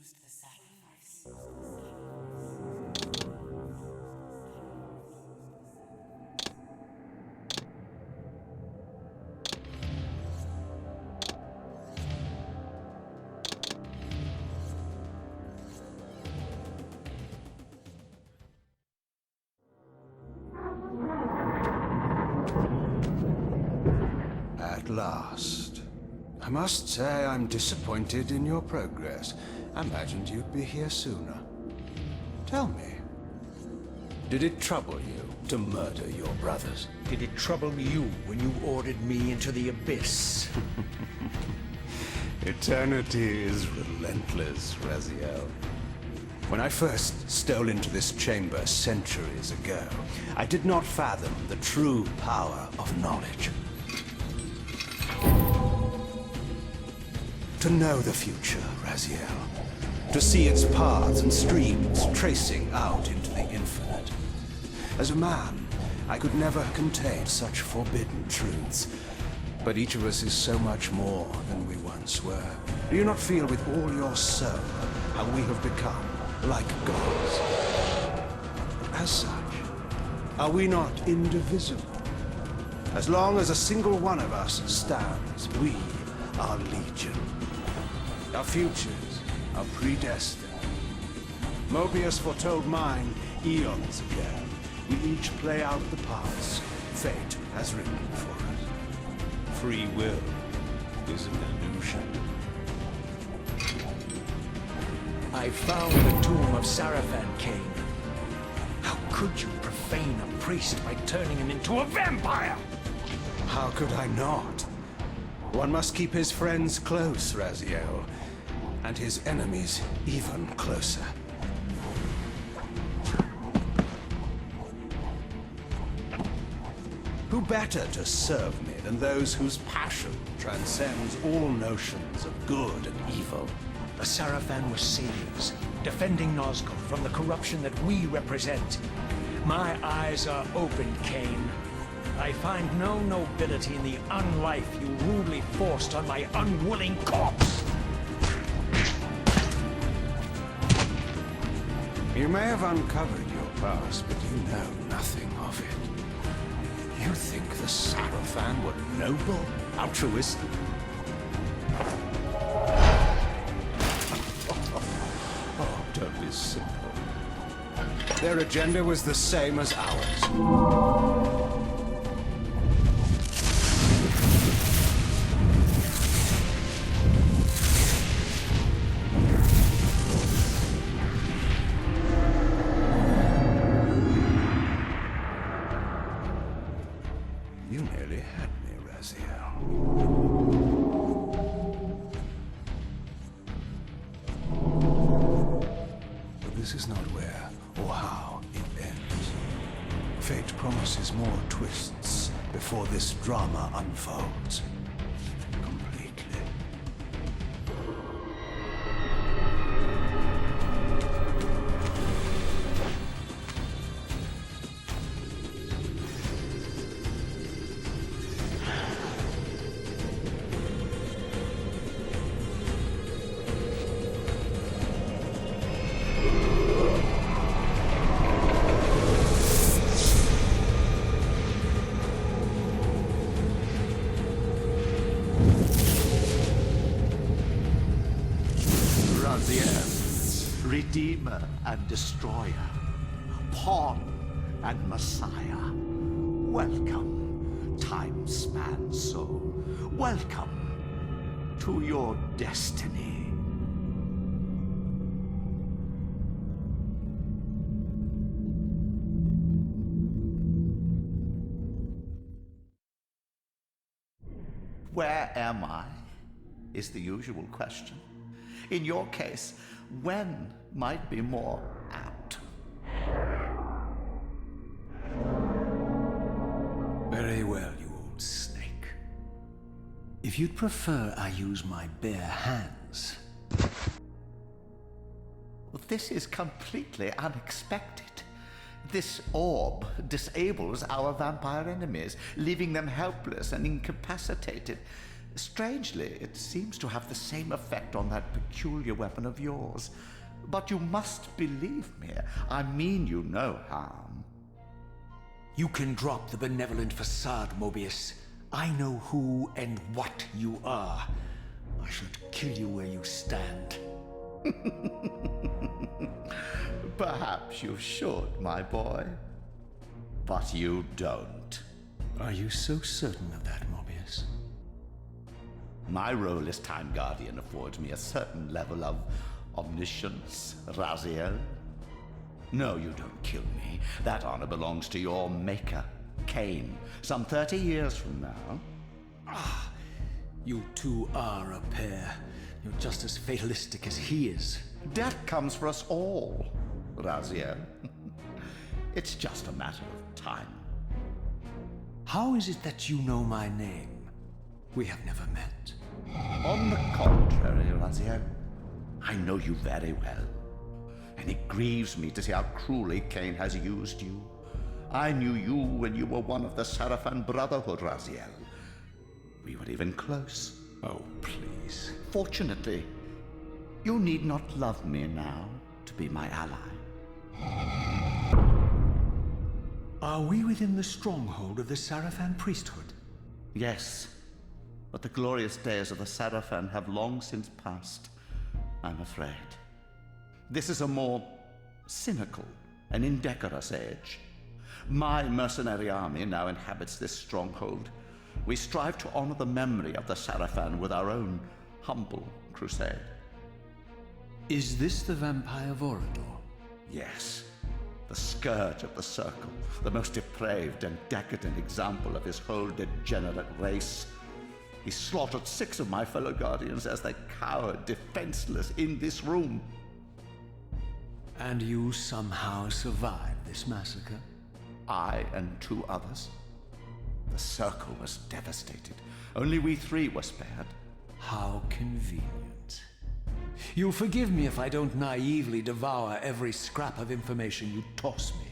refused the sacrifice. At last. I must say I'm disappointed in your progress. I imagined you'd be here sooner. Tell me, did it trouble you to murder your brothers? Did it trouble you when you ordered me into the abyss? Eternity is relentless, Raziel. When I first stole into this chamber centuries ago, I did not fathom the true power of knowledge. To know the future, Raziel. To see its paths and streams tracing out into the infinite. As a man, I could never contain such forbidden truths. But each of us is so much more than we once were. Do you not feel with all your soul how we have become like gods? As such, are we not indivisible? As long as a single one of us stands, we are legion. Our futures are predestined. Moebius foretold mine eons ago. We each play out the parts fate has written for us. Free will is an illusion. I found the tomb of Sarafan, Kain. How could you profane a priest by turning him into a vampire? How could I not? One must keep his friends close, Raziel, and his enemies even closer. Who better to serve me than those whose passion transcends all notions of good and evil? The Sarafan were saviors, defending Nosgoth from the corruption that we represent. My eyes are open, Kain. I find no nobility in the unlife you rudely forced on my unwilling corpse. You may have uncovered your past, but you know nothing of it. You think the Sarafan were noble, altruistic? Oh, don't be simple. Their agenda was the same as ours. You nearly had me, Raziel. But this is not where or how it ends. Fate promises more twists before this drama unfolds completely. Redeemer and Destroyer, Pawn and Messiah. Welcome, time-span soul. Welcome to your destiny. Where am I? Is the usual question. In your case, when might be more apt. Very well, you old snake. If you'd prefer I use my bare hands. Well, this is completely unexpected. This orb disables our vampire enemies, leaving them helpless and incapacitated. Strangely, it seems to have the same effect on that peculiar weapon of yours. But you must believe me. I mean you no harm. You can drop the benevolent facade, Moebius. I know who and what you are. I should kill you where you stand. Perhaps you should, my boy. But you don't. Are you so certain of that, Moebius? My role as Time Guardian affords me a certain level of omniscience, Raziel. No, you don't kill me. That honor belongs to your maker, Kain, some 30 years from now. Ah, you two are a pair. You're just as fatalistic as he is. Death comes for us all, Raziel. It's just a matter of time. How is it that you know my name? We have never met. On the contrary, Raziel, I know you very well. And it grieves me to see how cruelly Kain has used you. I knew you when you were one of the Sarafan Brotherhood, Raziel. We were even close. Oh, please. Fortunately, you need not love me now to be my ally. Are we within the stronghold of the Sarafan priesthood? Yes, but the glorious days of the Sarafan have long since passed, I'm afraid. This is a more cynical and indecorous age. My mercenary army now inhabits this stronghold. We strive to honor the memory of the Sarafan with our own humble crusade. Is this the vampire Vorador? Yes, the scourge of the Circle, the most depraved and decadent example of his whole degenerate race. He slaughtered 6 of my fellow Guardians as they cowered defenseless in this room. And you somehow survived this massacre? I and 2 others. The Circle was devastated. Only we 3 were spared. How convenient. You'll forgive me if I don't naively devour every scrap of information you toss me.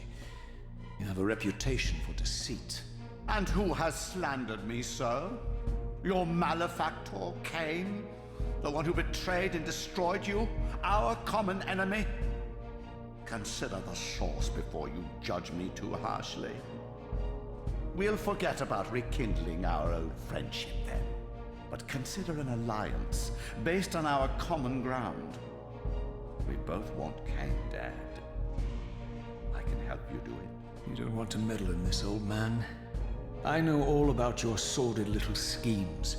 You have a reputation for deceit. And who has slandered me so? Your malefactor, Kain? The one who betrayed and destroyed you? Our common enemy? Consider the source before you judge me too harshly. We'll forget about rekindling our old friendship then, but consider an alliance based on our common ground. We both want Kain dead. I can help you do it. You don't want to meddle in this, old man. I know all about your sordid little schemes,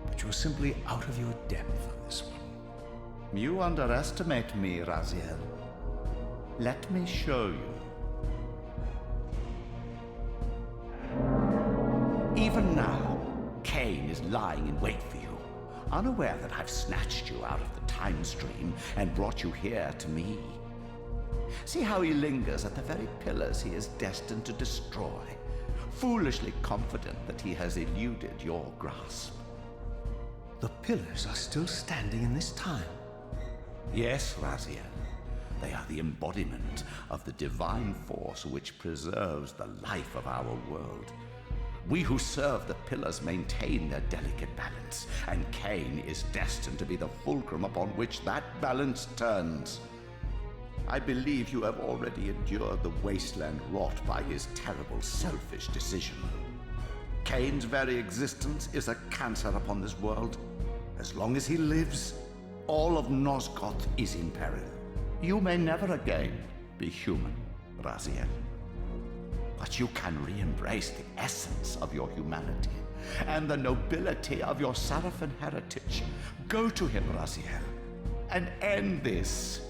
but you're simply out of your depth on this one. You underestimate me, Raziel. Let me show you. Even now, Kain is lying in wait for you, unaware that I've snatched you out of the time stream and brought you here to me. See how he lingers at the very pillars he is destined to destroy, foolishly confident that he has eluded your grasp. The pillars are still standing in this time. Yes, Raziel. They are the embodiment of the divine force which preserves the life of our world. We who serve the pillars maintain their delicate balance, and Kain is destined to be the fulcrum upon which that balance turns. I believe you have already endured the wasteland wrought by his terrible, selfish decision. Kain's very existence is a cancer upon this world. As long as he lives, all of Nosgoth is in peril. You may never again be human, Raziel. But you can re-embrace the essence of your humanity and the nobility of your Sarafan heritage. Go to him, Raziel, and end this.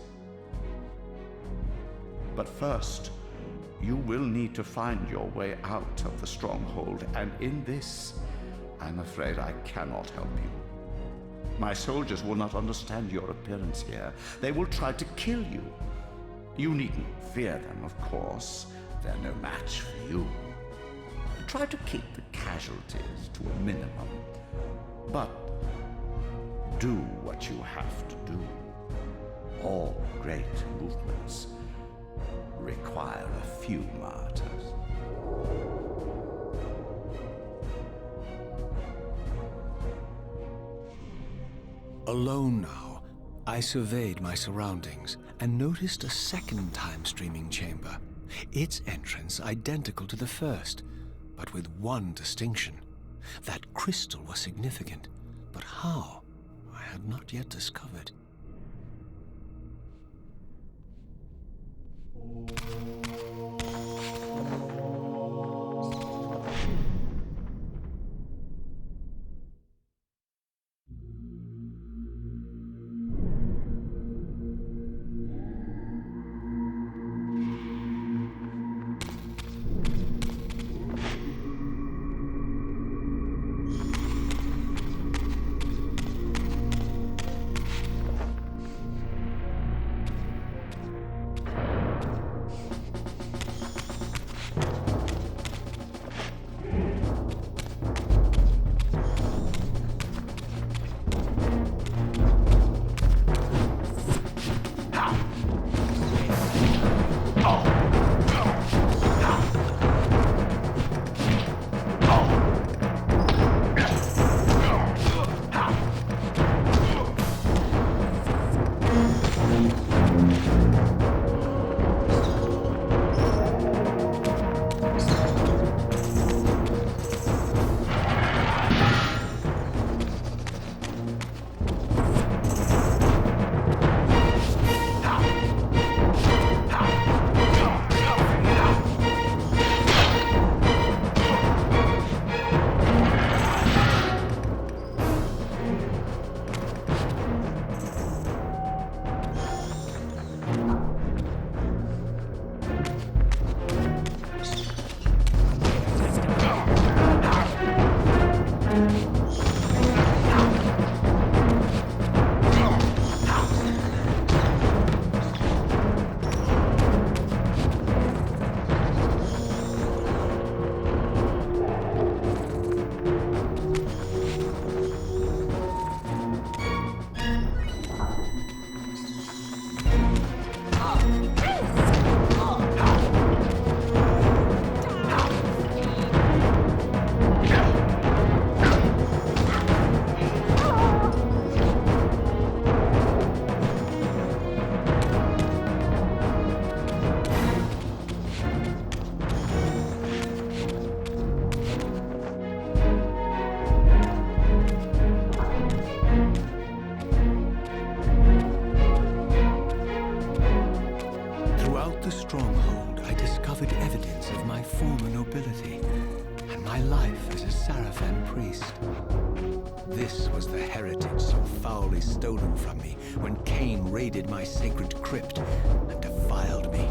But first, you will need to find your way out of the stronghold, and in this, I'm afraid I cannot help you. My soldiers will not understand your appearance here. They will try to kill you. You needn't fear them, of course. They're no match for you. Try to keep the casualties to a minimum. But do what you have to do. All great movements require a few martyrs. Alone now, I surveyed my surroundings and noticed a second time-streaming chamber. Its entrance identical to the first, but with one distinction. That crystal was significant, but how? I had not yet discovered. Stronghold, I discovered evidence of my former nobility and my life as a Sarafan priest. This was the heritage so foully stolen from me when Kain raided my sacred crypt and defiled me.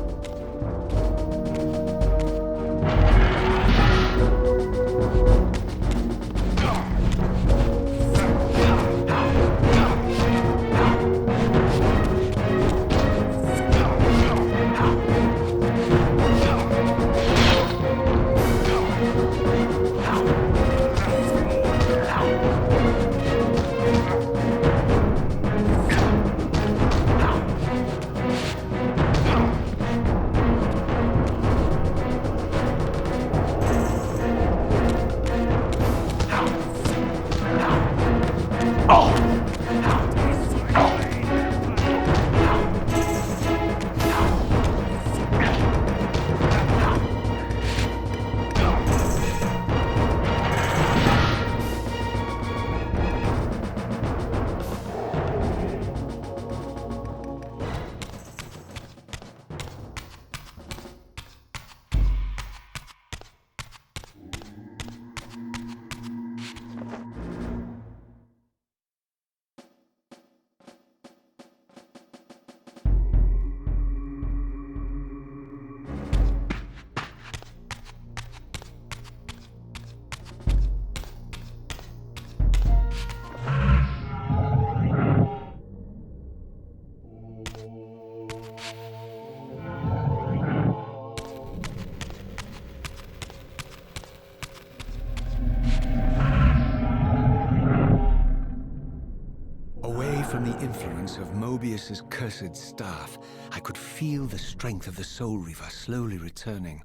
From the influence of Moebius's cursed staff, I could feel the strength of the Soul Reaver slowly returning.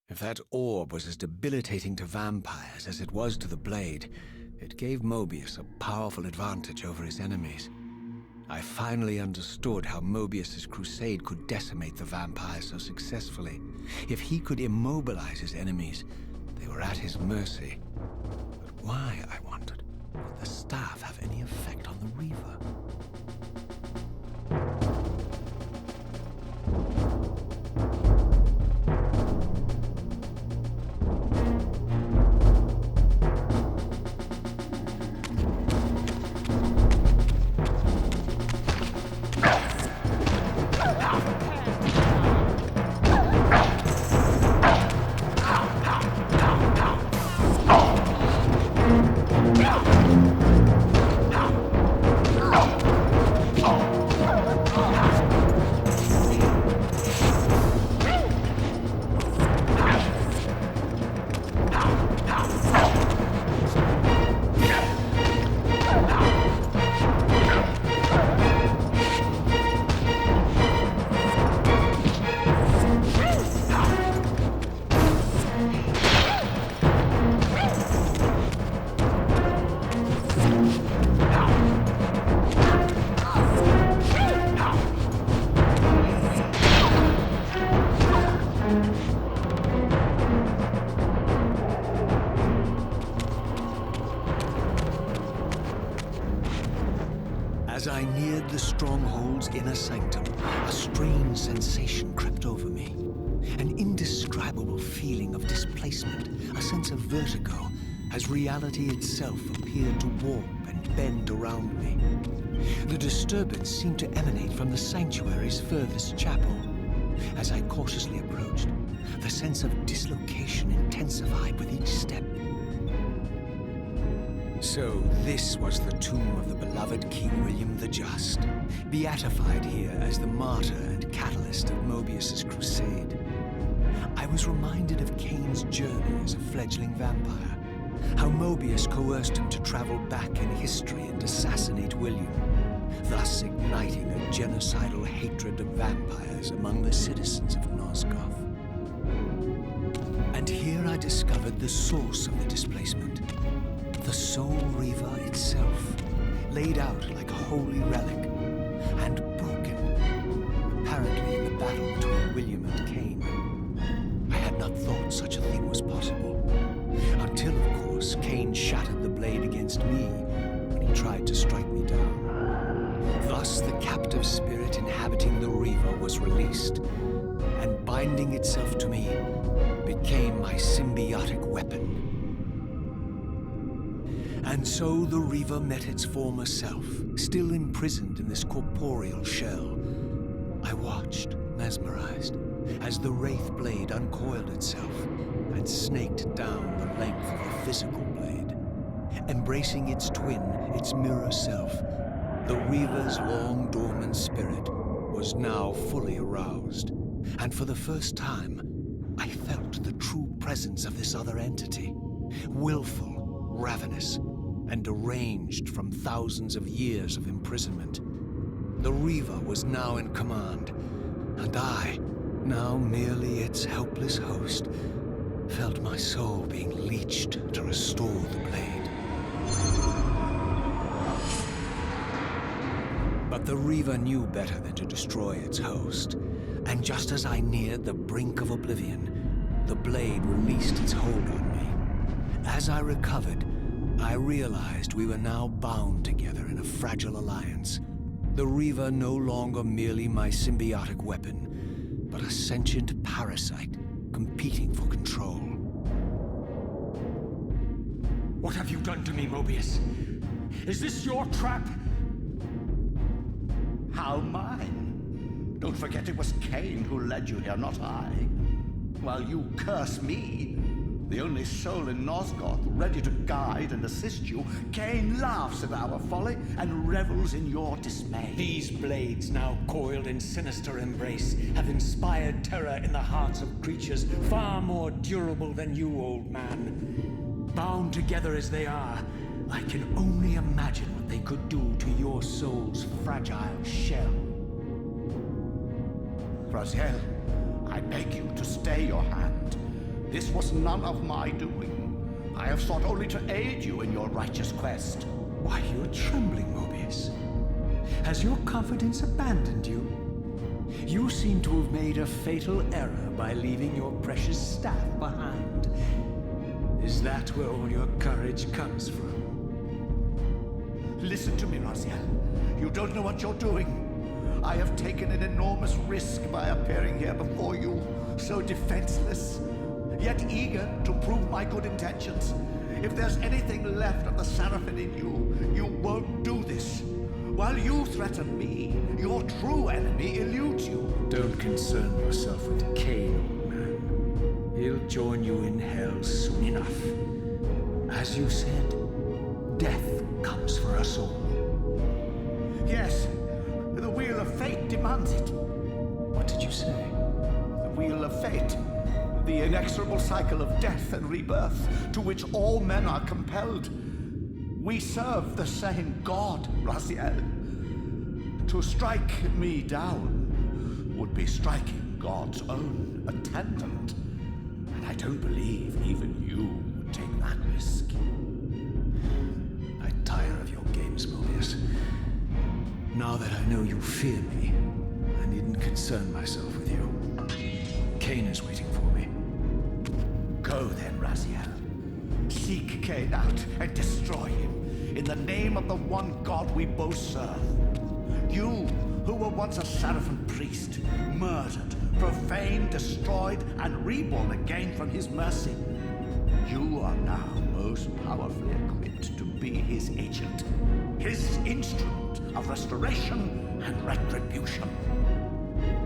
If that orb was as debilitating to vampires as it was to the blade, It gave Moebius a powerful advantage over his enemies. I finally understood how Moebius's crusade could decimate the vampires so successfully. If he could immobilize his enemies, they were at his mercy. But why, I wondered, would the staff have any effect on the Reaver? As I neared the stronghold's inner sanctum, a strange sensation crept over me. An indescribable feeling of displacement, a sense of vertigo, as reality itself appeared to warp and bend around me. The disturbance seemed to emanate from the sanctuary's furthest chapel. As I cautiously approached, the sense of dislocation intensified with each step. So this was the tomb of the beloved King William the Just, beatified here as the martyr and catalyst of Moebius's crusade. I was reminded of Kain's journey as a fledgling vampire, how Moebius coerced him to travel back in history and assassinate William, thus igniting a genocidal hatred of vampires among the citizens of Nosgoth. And here I discovered the source of the displacement. The Soul Reaver itself, laid out like a holy relic, and broken, apparently in the battle between William and Kain. I had not thought such a thing was possible, until, of course, Kain shattered the blade against me when he tried to strike me down. Thus, the captive spirit inhabiting the Reaver was released, and binding itself to me, became my symbiotic weapon. And so the Reaver met its former self, still imprisoned in this corporeal shell. I watched, mesmerized, as the Wraith blade uncoiled itself and snaked down the length of the physical blade. Embracing its twin, its mirror self, the Reaver's long dormant spirit was now fully aroused. And for the first time, I felt the true presence of this other entity, willful, ravenous, and deranged from thousands of years of imprisonment. The Reaver was now in command, and I, now merely its helpless host, felt my soul being leached to restore the blade. But the Reaver knew better than to destroy its host, and just as I neared the brink of oblivion, the blade released its hold on me. As I recovered, I realized we were now bound together in a fragile alliance. The Reaver no longer merely my symbiotic weapon, but a sentient parasite competing for control. What have you done to me, Moebius? Is this your trap? How mine? Don't forget it was Kain who led you here, not I. While you curse me, the only soul in Nosgoth ready to guide and assist you, Kain laughs at our folly and revels in your dismay. These blades, now coiled in sinister embrace, have inspired terror in the hearts of creatures far more durable than you, old man. Bound together as they are, I can only imagine what they could do to your soul's fragile shell. Raziel, I beg you to stay your hand. This was none of my doing. I have sought only to aid you in your righteous quest. Why, you're trembling, Moebius. Has your confidence abandoned you? You seem to have made a fatal error by leaving your precious staff behind. Is that where all your courage comes from? Listen to me, Raziel. You don't know what you're doing. I have taken an enormous risk by appearing here before you, so defenseless, yet eager to prove my good intentions. If there's anything left of the Seraphim in you, you won't do this. While you threaten me, your true enemy eludes you. Don't concern yourself with Kain, old man. He'll join you in hell soon enough. As you said, death comes for us all. Yes, the wheel of fate demands it. What did you say? The wheel of fate. The inexorable cycle of death and rebirth to which all men are compelled. We serve the same God, Raziel. To strike me down would be striking God's own attendant. And I don't believe even you would take that risk. I tire of your games, Moebius. Now that I know you fear me, I needn't concern myself with you. Kain is waiting for me. Go then, Raziel. Seek Kain out and destroy him in the name of the one God we both serve. You, who were once a Seraphim priest, murdered, profaned, destroyed, and reborn again from his mercy. You are now most powerfully equipped to be his agent, his instrument of restoration and retribution.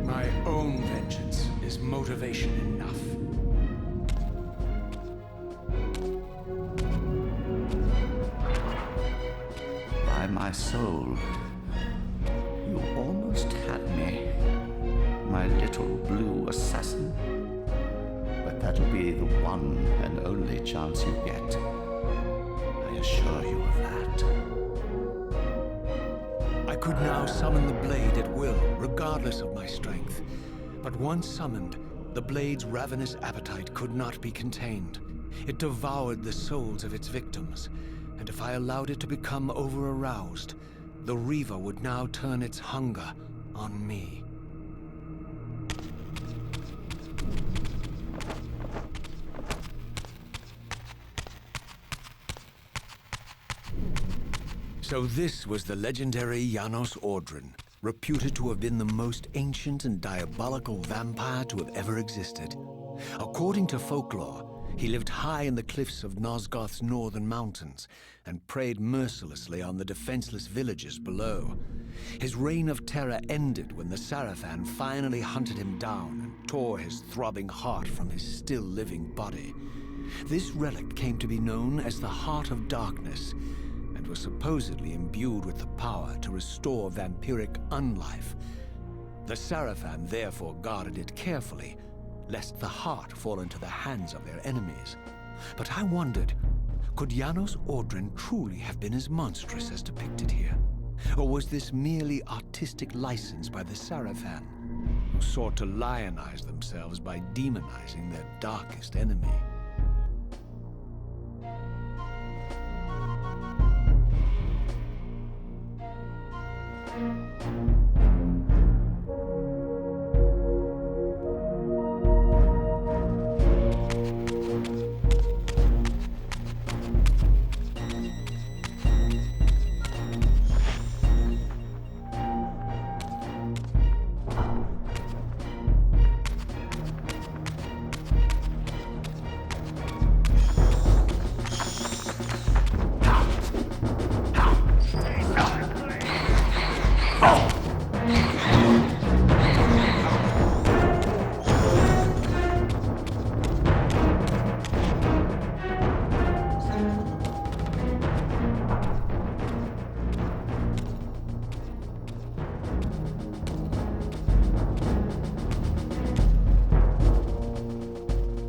My own vengeance is motivation enough. By my soul, you almost had me, my little blue assassin. But that'll be the one and only chance you get. I assure you of that. I could now summon the blade at will, regardless of my strength. But once summoned, the blade's ravenous appetite could not be contained. It devoured the souls of its victims, and if I allowed it to become over-aroused, the Reaver would now turn its hunger on me. So this was the legendary Janos Audron, reputed to have been the most ancient and diabolical vampire to have ever existed. According to folklore, he lived high in the cliffs of Nosgoth's northern mountains and preyed mercilessly on the defenseless villagers below. His reign of terror ended when the Seraphim finally hunted him down and tore his throbbing heart from his still-living body. This relic came to be known as the Heart of Darkness, and was supposedly imbued with the power to restore vampiric unlife. The Seraphim therefore guarded it carefully, lest the heart fall into the hands of their enemies. But I wondered, could Janos Audron truly have been as monstrous as depicted here? Or was this merely artistic license by the Seraphim, who sought to lionize themselves by demonizing their darkest enemy?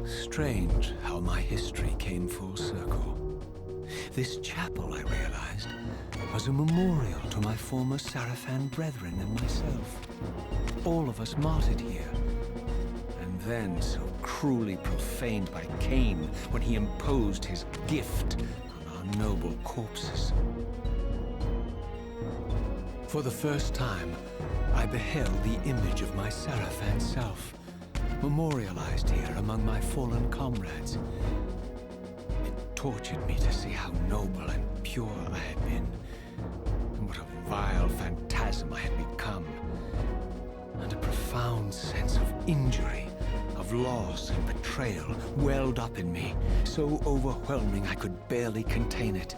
Strange how my history came full circle. This chapel, I realized, was a memorial to my former Seraphim brethren and myself. All of us martyred here. And then so cruelly profaned by Kain when he imposed his gift on our noble corpses. For the first time, I beheld the image of my Seraphan self, memorialized here among my fallen comrades. It tortured me to see how noble and pure I had been, and what a vile phantasm I had become. And a profound sense of injury, of loss and betrayal welled up in me, so overwhelming I could barely contain it.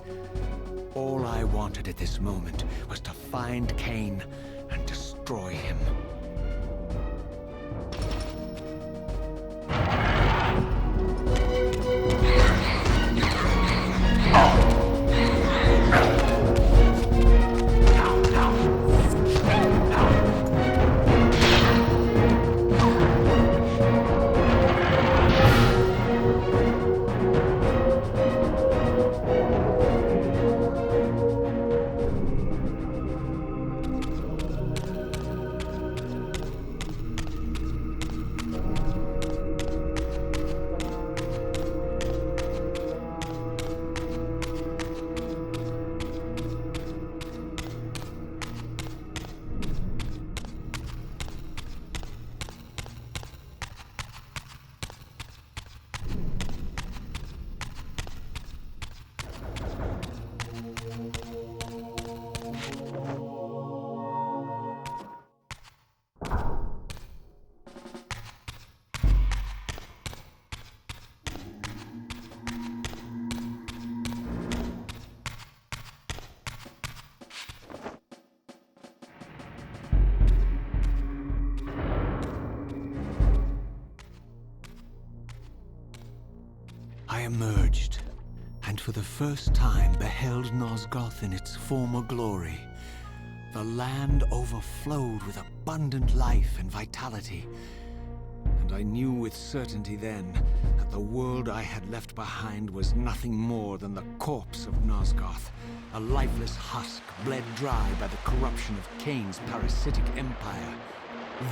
All I wanted at this moment was to find Kain and destroy him. I emerged, and for the first time beheld Nosgoth in its former glory. The land overflowed with abundant life and vitality, and I knew with certainty then that the world I had left behind was nothing more than the corpse of Nosgoth, a lifeless husk bled dry by the corruption of Kain's parasitic empire.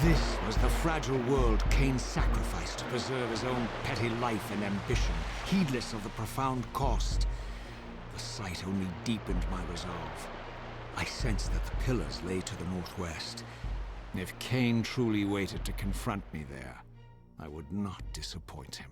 This was the fragile world Kain sacrificed to preserve his own petty life and ambition, heedless of the profound cost. The sight only deepened my resolve. I sensed that the pillars lay to the northwest. If Kain truly waited to confront me there, I would not disappoint him.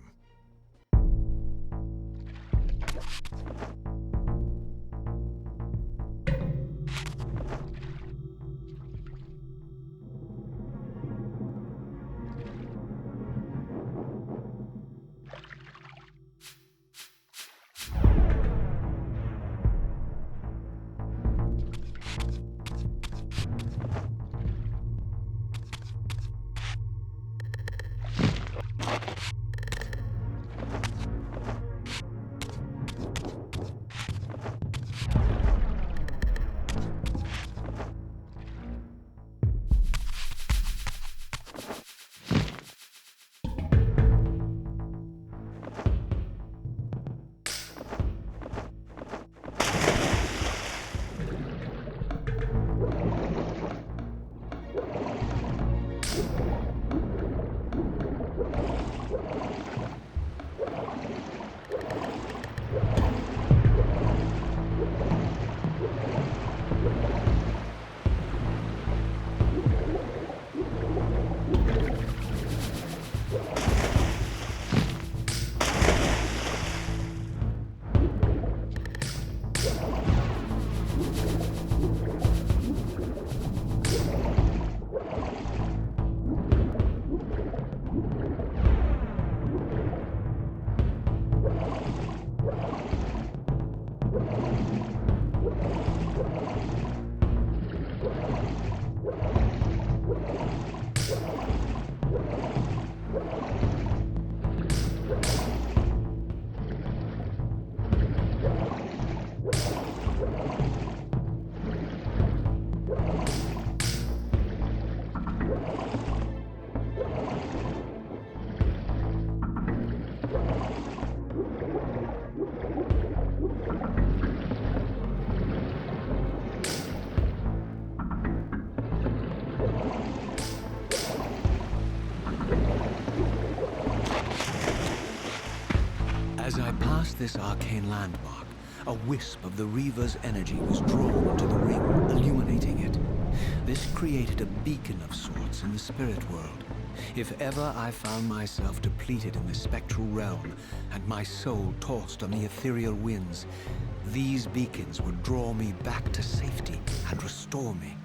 past this arcane landmark, a wisp of the Reaver's energy was drawn into the ring, illuminating it. This created a beacon of sorts in the spirit world. If ever I found myself depleted in the spectral realm, and my soul tossed on the ethereal winds, these beacons would draw me back to safety and restore me.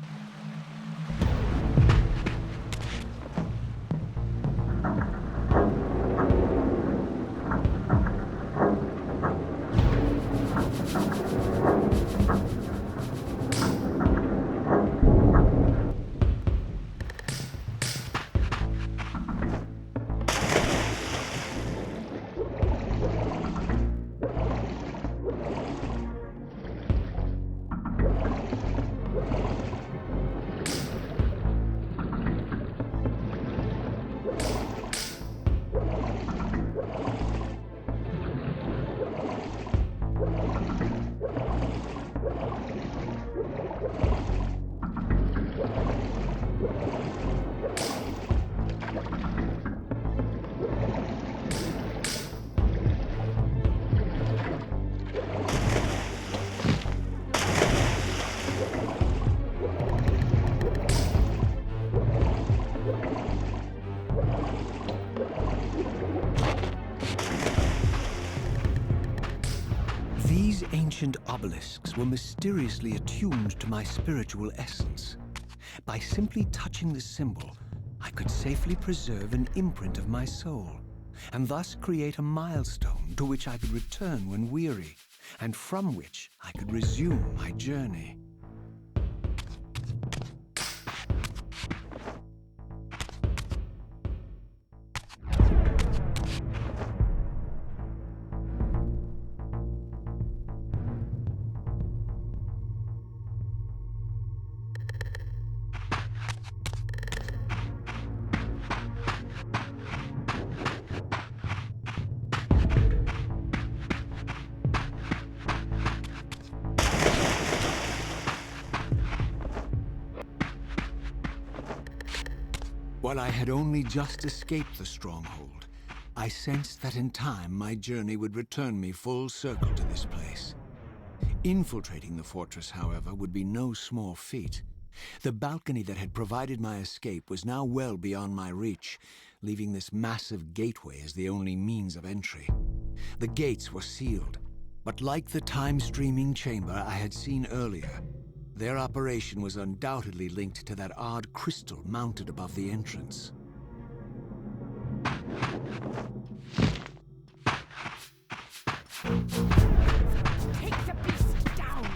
These ancient obelisks were mysteriously attuned to my spiritual essence. By simply touching the symbol, I could safely preserve an imprint of my soul, and thus create a milestone to which I could return when weary, and from which I could resume my journey. While I had only just escaped the stronghold, I sensed that in time my journey would return me full circle to this place. Infiltrating the fortress, however, would be no small feat. The balcony that had provided my escape was now well beyond my reach, leaving this massive gateway as the only means of entry. The gates were sealed, but like the time-streaming chamber I had seen earlier, their operation was undoubtedly linked to that odd crystal mounted above the entrance. Take the beast down!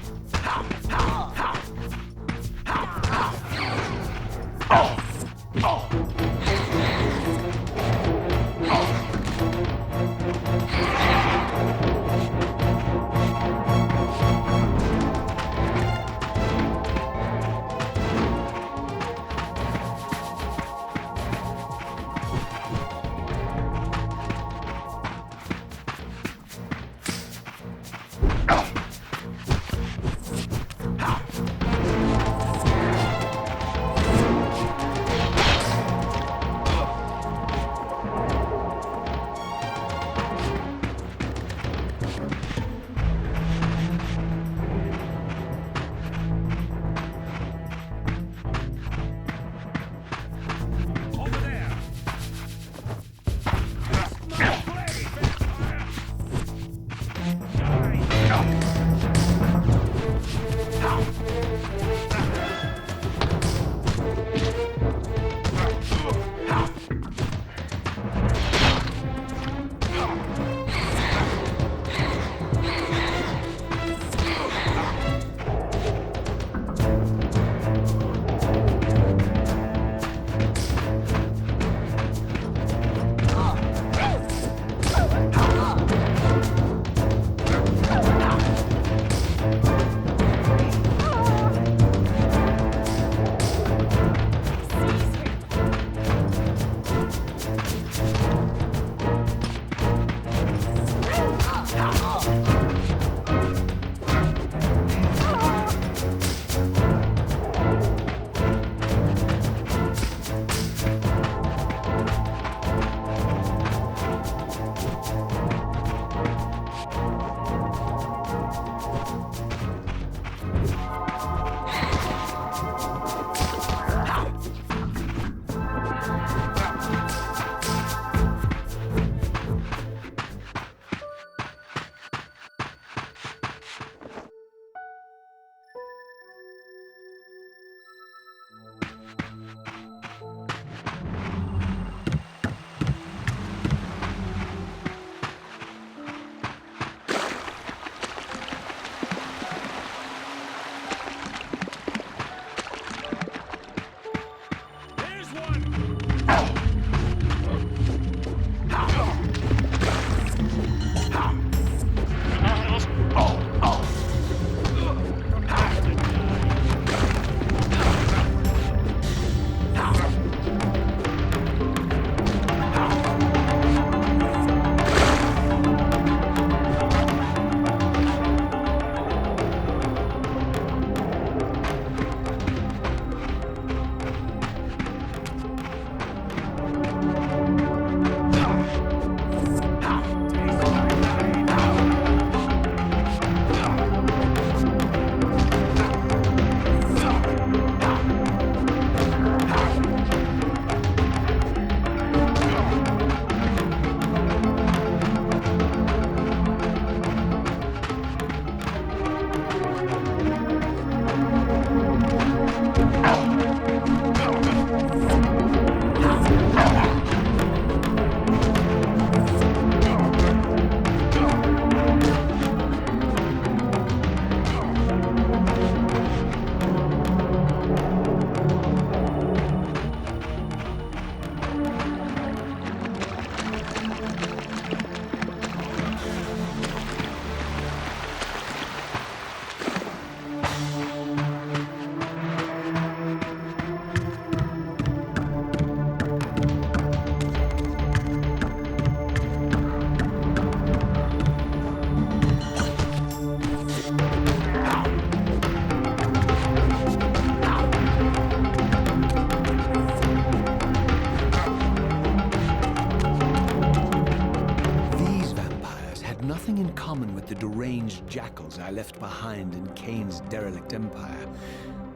left behind in Kain's derelict empire,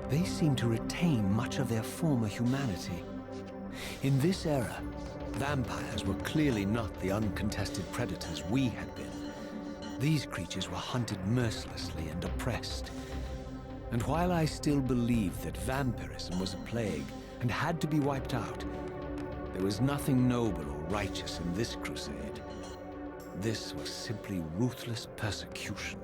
they seem to retain much of their former humanity. In this era, vampires were clearly not the uncontested predators we had been. These creatures were hunted mercilessly and oppressed. And while I still believed that vampirism was a plague and had to be wiped out, there was nothing noble or righteous in this crusade. This was simply ruthless persecution.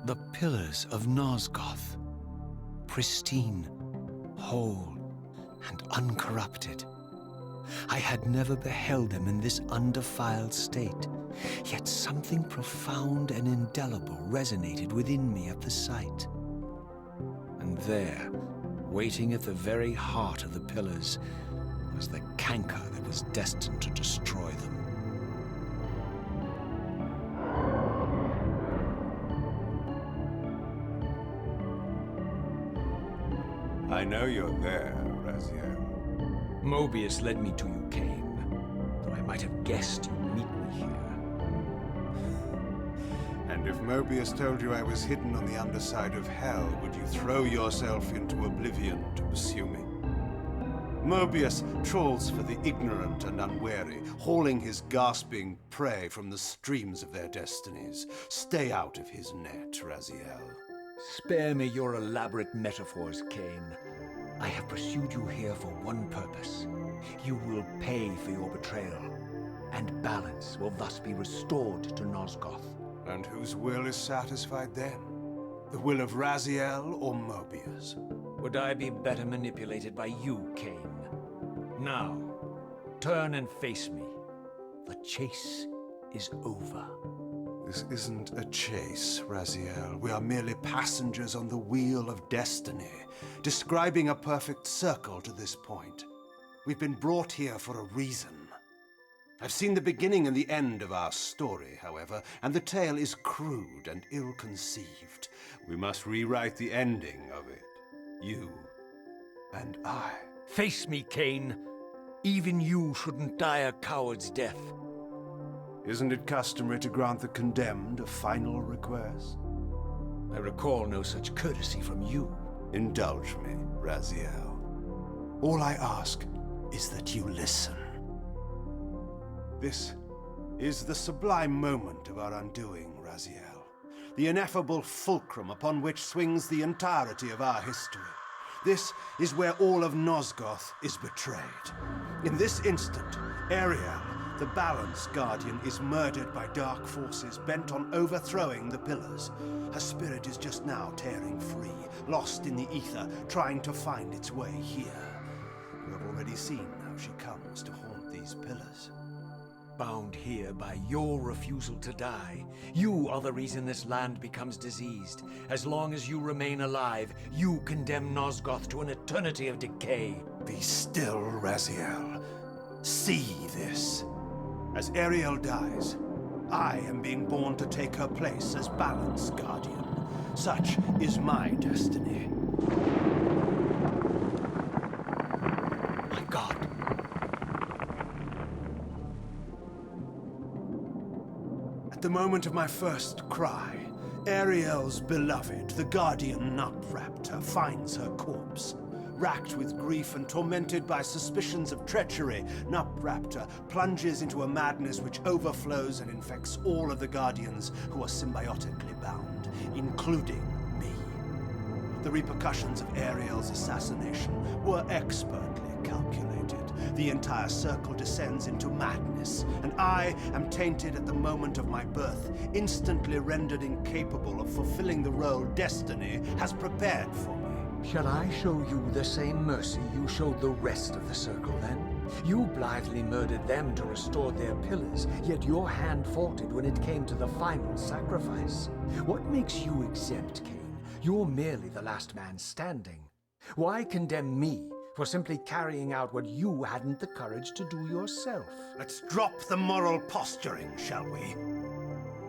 The pillars of Nosgoth, pristine, whole, and uncorrupted. I had never beheld them in this undefiled state, yet something profound and indelible resonated within me at the sight. And there, waiting at the very heart of the pillars, was the canker that was destined to destroy them. I know you're there, Raziel. Moebius led me to you, Kain, though I might have guessed you'd meet me here. And if Moebius told you I was hidden on the underside of hell, would you throw yourself into oblivion to pursue me? Moebius trawls for the ignorant and unwary, hauling his gasping prey from the streams of their destinies. Stay out of his net, Raziel. Spare me your elaborate metaphors, Kain. I have pursued you here for one purpose. You will pay for your betrayal, and balance will thus be restored to Nosgoth. And whose will is satisfied then? The will of Raziel or Moebius? Would I be better manipulated by you, Kain? Now, turn and face me. The chase is over. This isn't a chase, Raziel. We are merely passengers on the wheel of destiny, describing a perfect circle to this point. We've been brought here for a reason. I've seen the beginning and the end of our story, however, and the tale is crude and ill-conceived. We must rewrite the ending of it. You and I. Face me, Kain. Even you shouldn't die a coward's death. Isn't it customary to grant the condemned a final request? I recall no such courtesy from you. Indulge me, Raziel. All I ask is that you listen. This is the sublime moment of our undoing, Raziel. The ineffable fulcrum upon which swings the entirety of our history. This is where all of Nosgoth is betrayed. In this instant, Ariel, the Balance Guardian, is murdered by dark forces bent on overthrowing the pillars. Her spirit is just now tearing free, lost in the ether, trying to find its way here. You have already seen how she comes to haunt these pillars. Bound here by your refusal to die. You are the reason this land becomes diseased. As long as you remain alive, you condemn Nosgoth to an eternity of decay. Be still, Raziel. See this. As Ariel dies, I am being born to take her place as Balance Guardian. Such is my destiny. My God. At the moment of my first cry, Ariel's beloved, the Guardian Nut Raptor, finds her corpse. Racked with grief and tormented by suspicions of treachery, Nupraptor plunges into a madness which overflows and infects all of the Guardians who are symbiotically bound, including me. The repercussions of Ariel's assassination were expertly calculated. The entire circle descends into madness, and I am tainted at the moment of my birth, instantly rendered incapable of fulfilling the role destiny has prepared for me. Shall I show you the same mercy you showed the rest of the Circle, then? You blithely murdered them to restore their pillars, yet your hand faltered when it came to the final sacrifice. What makes you exempt, Kain? You're merely the last man standing. Why condemn me for simply carrying out what you hadn't the courage to do yourself? Let's drop the moral posturing, shall we?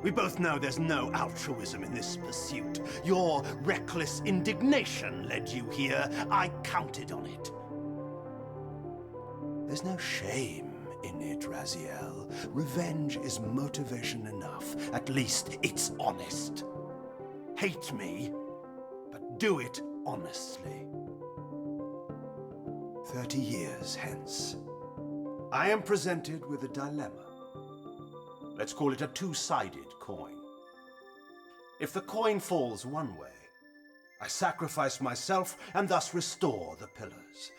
We both know there's no altruism in this pursuit. Your reckless indignation led you here. I counted on it. There's no shame in it, Raziel. Revenge is motivation enough. At least it's honest. Hate me, but do it honestly. 30 years hence, I am presented with a dilemma. Let's call it a two-sided coin. If the coin falls one way, I sacrifice myself and thus restore the pillars.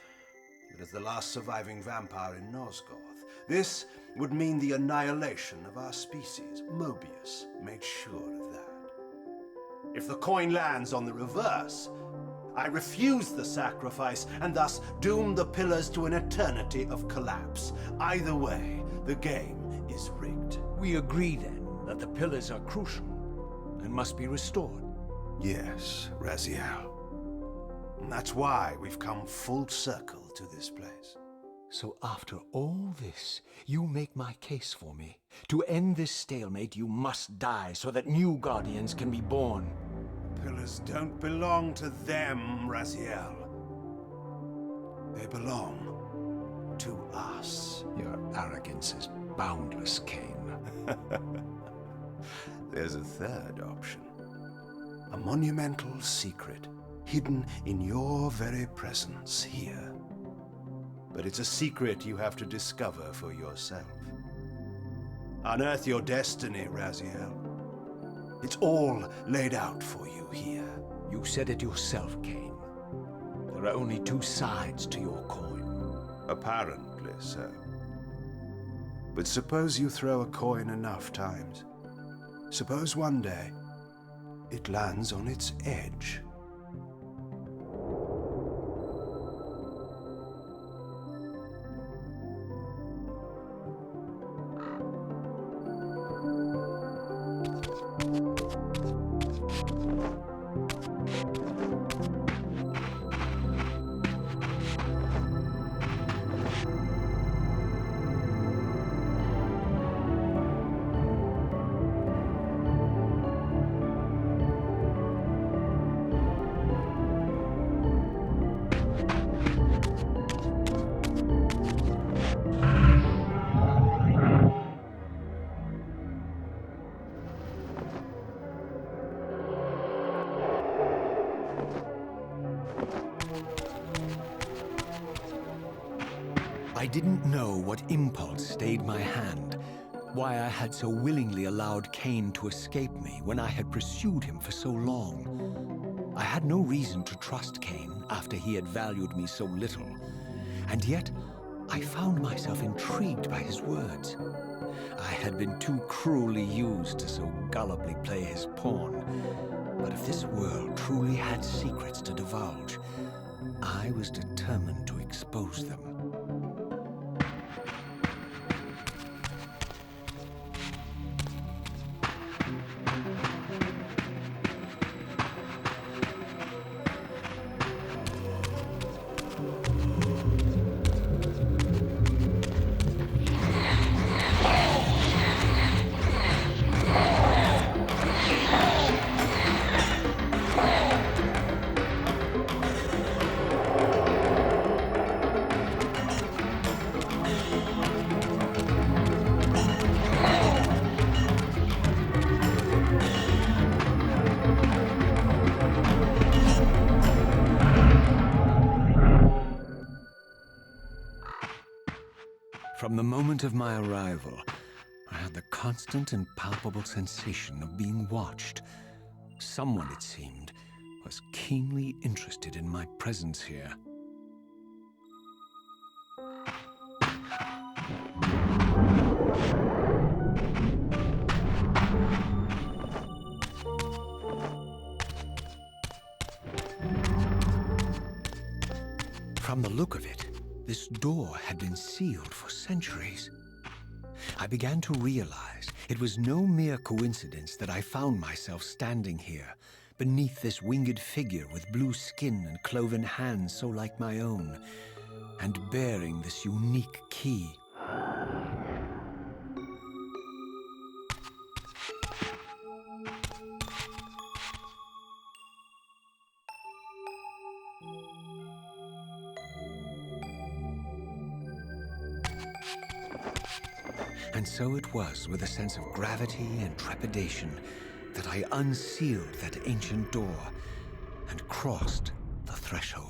But as the last surviving vampire in Nosgoth, this would mean the annihilation of our species. Moebius made sure of that. If the coin lands on the reverse, I refuse the sacrifice and thus doom the pillars to an eternity of collapse. Either way, the game is rigged. We agree, then, that the pillars are crucial and must be restored. Yes, Raziel. And that's why we've come full circle to this place. So after all this, you make my case for me. To end this stalemate, you must die so that new Guardians can be born. Pillars don't belong to them, Raziel. They belong to us. Your arrogance is boundless, Kain. There's a third option. A monumental secret, hidden in your very presence here. But it's a secret you have to discover for yourself. Unearth your destiny, Raziel. It's all laid out for you here. You said it yourself, Kain. There are only two sides to your coin. Apparently so. But suppose you throw a coin enough times. Suppose one day it lands on its edge. I didn't know what impulse stayed my hand, why I had so willingly allowed Kain to escape me when I had pursued him for so long. I had no reason to trust Kain after he had valued me so little, and yet I found myself intrigued by his words. I had been too cruelly used to so gullibly play his pawn, but if this world truly had secrets to divulge, I was determined to expose them. From the moment of my arrival, I had the constant and palpable sensation of being watched. Someone, it seemed, was keenly interested in my presence here. From the look of it, this door had been sealed for centuries. I began to realize it was no mere coincidence that I found myself standing here, beneath this winged figure with blue skin and cloven hands so like my own, and bearing this unique key. And so it was with a sense of gravity and trepidation that I unsealed that ancient door and crossed the threshold.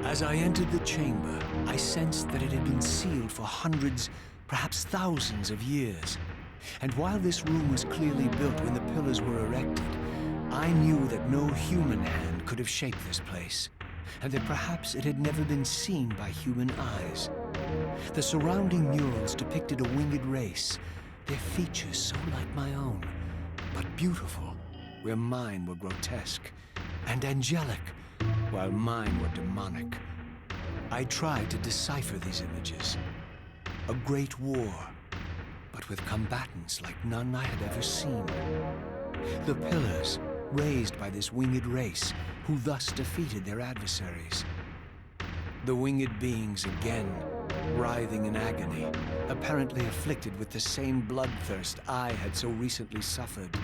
As I entered the chamber, I sensed that it had been sealed for hundreds, perhaps thousands of years. And while this room was clearly built when the pillars were erected, I knew that no human hand could have shaped this place, and that perhaps it had never been seen by human eyes. The surrounding murals depicted a winged race, their features so like my own, but beautiful, where mine were grotesque, and angelic, while mine were demonic. I tried to decipher these images. A great war, but with combatants like none I had ever seen. The pillars, raised by this winged race, who thus defeated their adversaries. The winged beings again, writhing in agony, apparently afflicted with the same bloodthirst I had so recently suffered.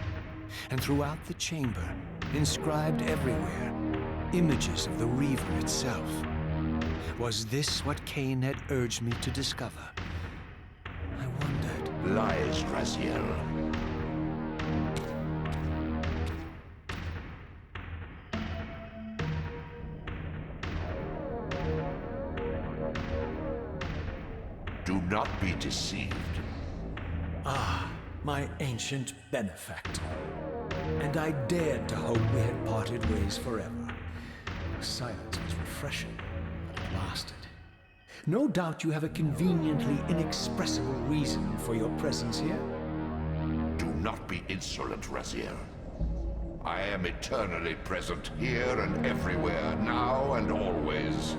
And throughout the chamber, inscribed everywhere, images of the Reaver itself. Was this what Kain had urged me to discover? I wondered. Lies, Raziel. Do not be deceived. Ah, my ancient benefactor. And I dared to hope we had parted ways forever. The silence was refreshing, but it lasted. No doubt you have a conveniently inexpressible reason for your presence here. Do not be insolent, Raziel. I am eternally present here and everywhere, now and always.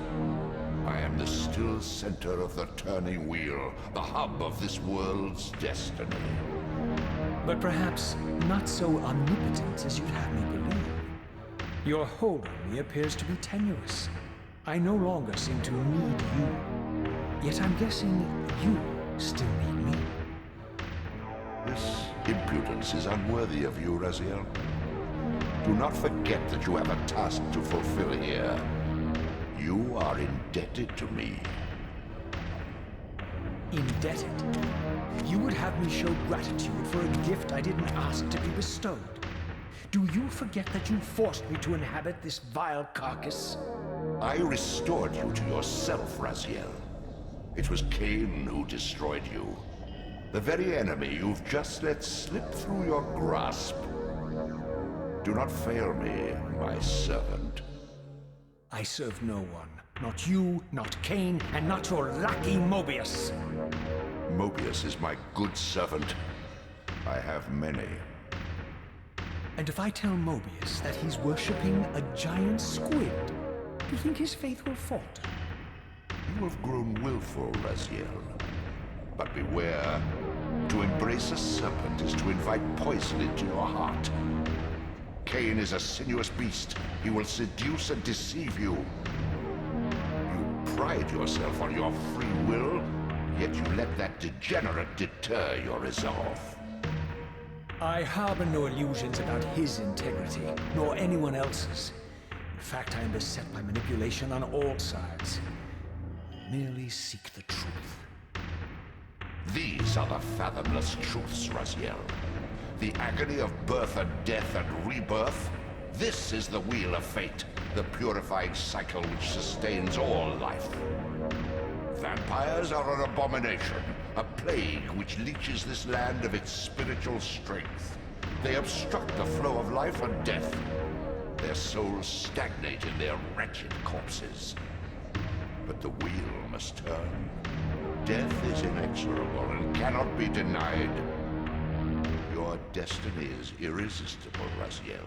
I am the still center of the turning wheel, the hub of this world's destiny. But perhaps not so omnipotent as you'd have me believe. Your hold on me appears to be tenuous. I no longer seem to need you. Yet I'm guessing you still need me. This impudence is unworthy of you, Raziel. Do not forget that you have a task to fulfill here. You are indebted to me. Indebted? You would have me show gratitude for a gift I didn't ask to be bestowed. Do you forget that you forced me to inhabit this vile carcass? I restored you to yourself, Raziel. It was Kain who destroyed you. The very enemy you've just let slip through your grasp. Do not fail me, my servant. I serve no one. Not you, not Kain, and not your lackey Moebius. Moebius is my good servant. I have many. And if I tell Moebius that he's worshipping a giant squid, do you think his faith will falter? You have grown willful, Raziel. But beware. To embrace a serpent is to invite poison into your heart. Kain is a sinuous beast. He will seduce and deceive you. You pride yourself on your free will, yet you let that degenerate deter your resolve. I harbor no illusions about his integrity, nor anyone else's. In fact, I am beset by manipulation on all sides. I merely seek the truth. These are the fathomless truths, Raziel. The agony of birth and death and rebirth. This is the wheel of fate, the purifying cycle which sustains all life. Vampires are an abomination, a plague which leeches this land of its spiritual strength. They obstruct the flow of life and death. Their souls stagnate in their wretched corpses. But the wheel must turn. Death is inexorable and cannot be denied. Your destiny is irresistible, Raziel.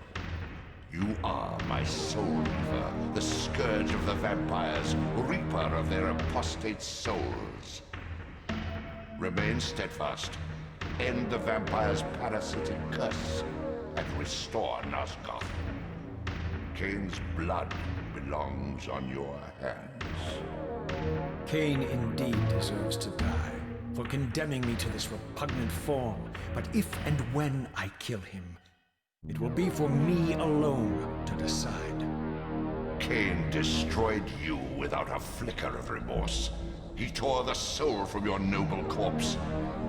You are my soul reaver, the scourge of the vampires, reaper of their apostate souls. Remain steadfast, end the vampire's parasitic curse, and restore Nosgoth. Kain's blood belongs on your hands. Kain indeed deserves to die for condemning me to this repugnant form. But if and when I kill him, it will be for me alone to decide. Kain destroyed you without a flicker of remorse. He tore the soul from your noble corpse,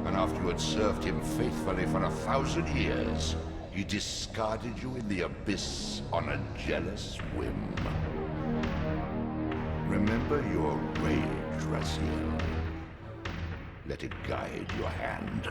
and after you had served him faithfully for 1,000 years, he discarded you in the abyss on a jealous whim. Remember your rage, Raziel. Let it guide your hand.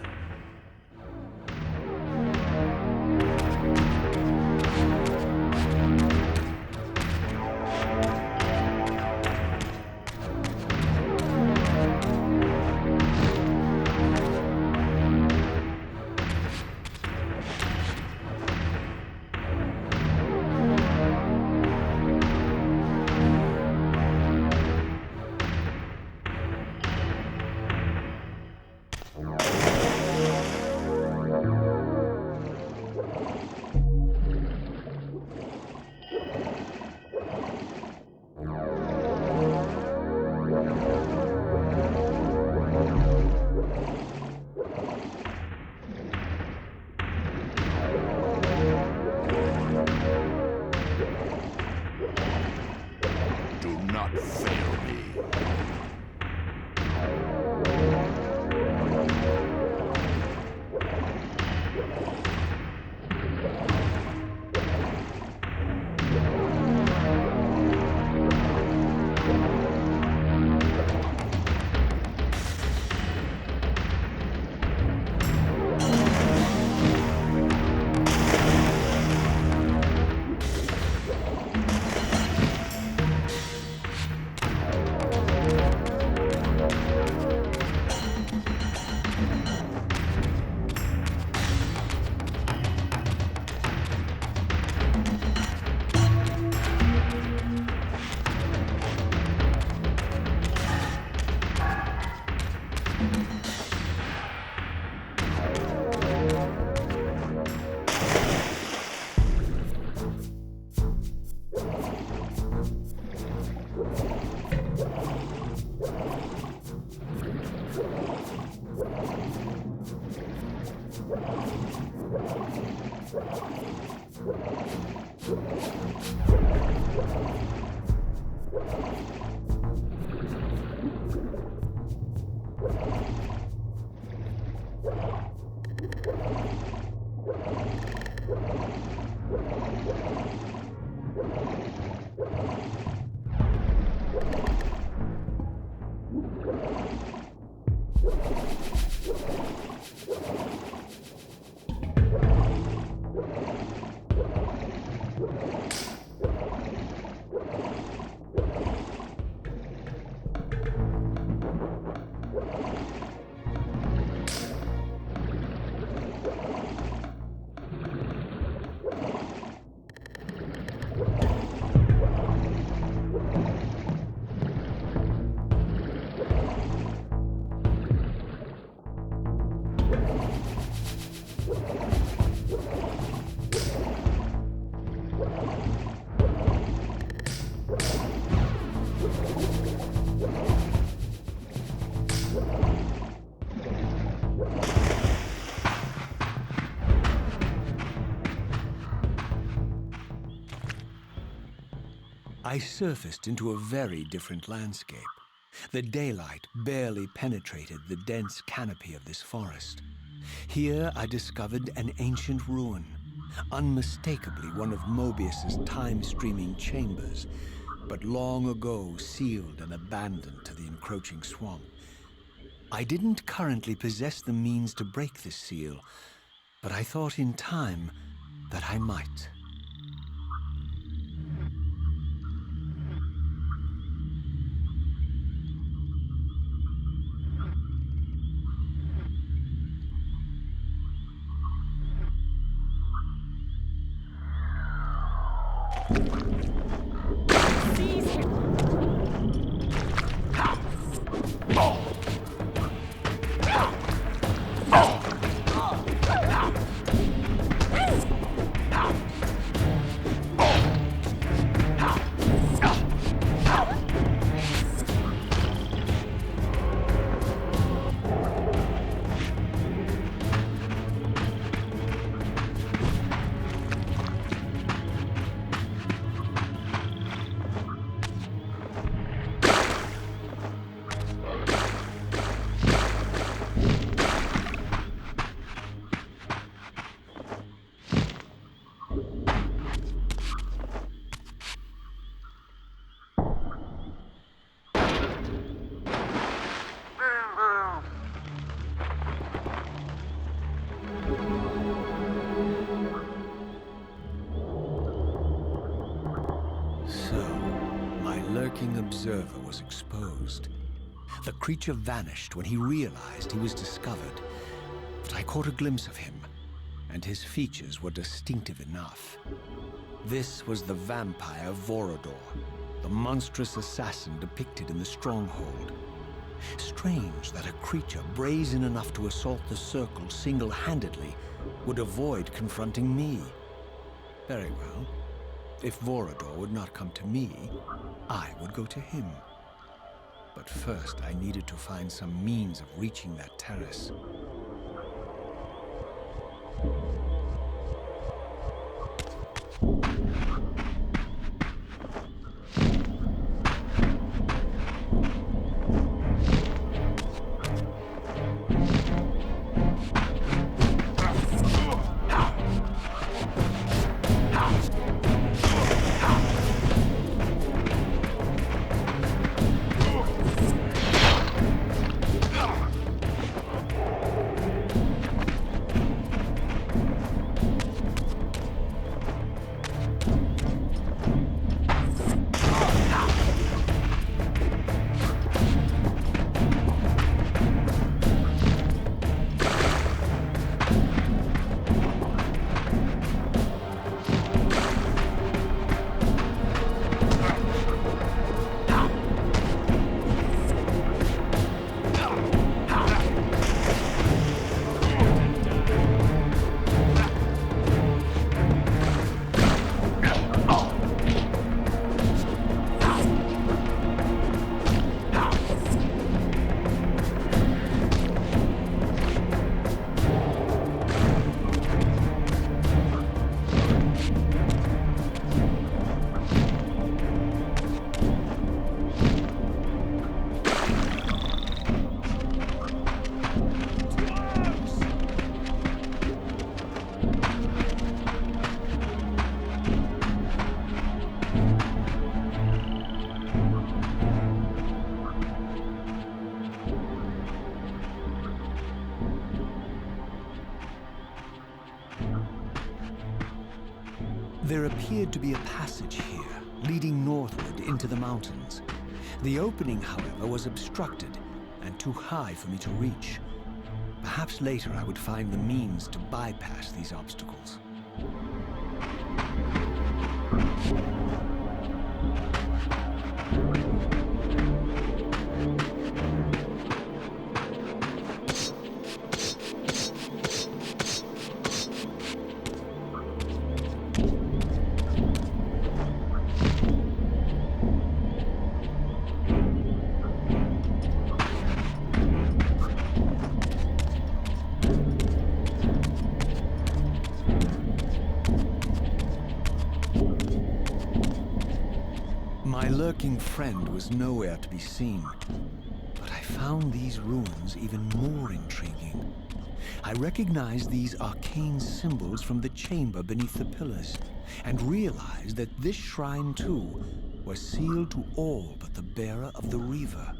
I surfaced into a very different landscape. The daylight barely penetrated the dense canopy of this forest. Here I discovered an ancient ruin, unmistakably one of Moebius's time-streaming chambers, but long ago sealed and abandoned to the encroaching swamp. I didn't currently possess the means to break this seal, but I thought in time that I might. Seize him! Observer was exposed. The creature vanished when he realized he was discovered, but I caught a glimpse of him, and his features were distinctive enough. This was the vampire Vorador, the monstrous assassin depicted in the stronghold. Strange that a creature brazen enough to assault the circle single-handedly would avoid confronting me. Very well. If Vorador would not come to me, I would go to him. But first, I needed to find some means of reaching that terrace. There appeared to be a passage here, leading northward into the mountains. The opening, however, was obstructed and too high for me to reach. Perhaps later I would find the means to bypass these obstacles. My lurking friend was nowhere to be seen, but I found these ruins even more intriguing. I recognized these arcane symbols from the chamber beneath the pillars, and realized that this shrine, too, was sealed to all but the bearer of the Reaver.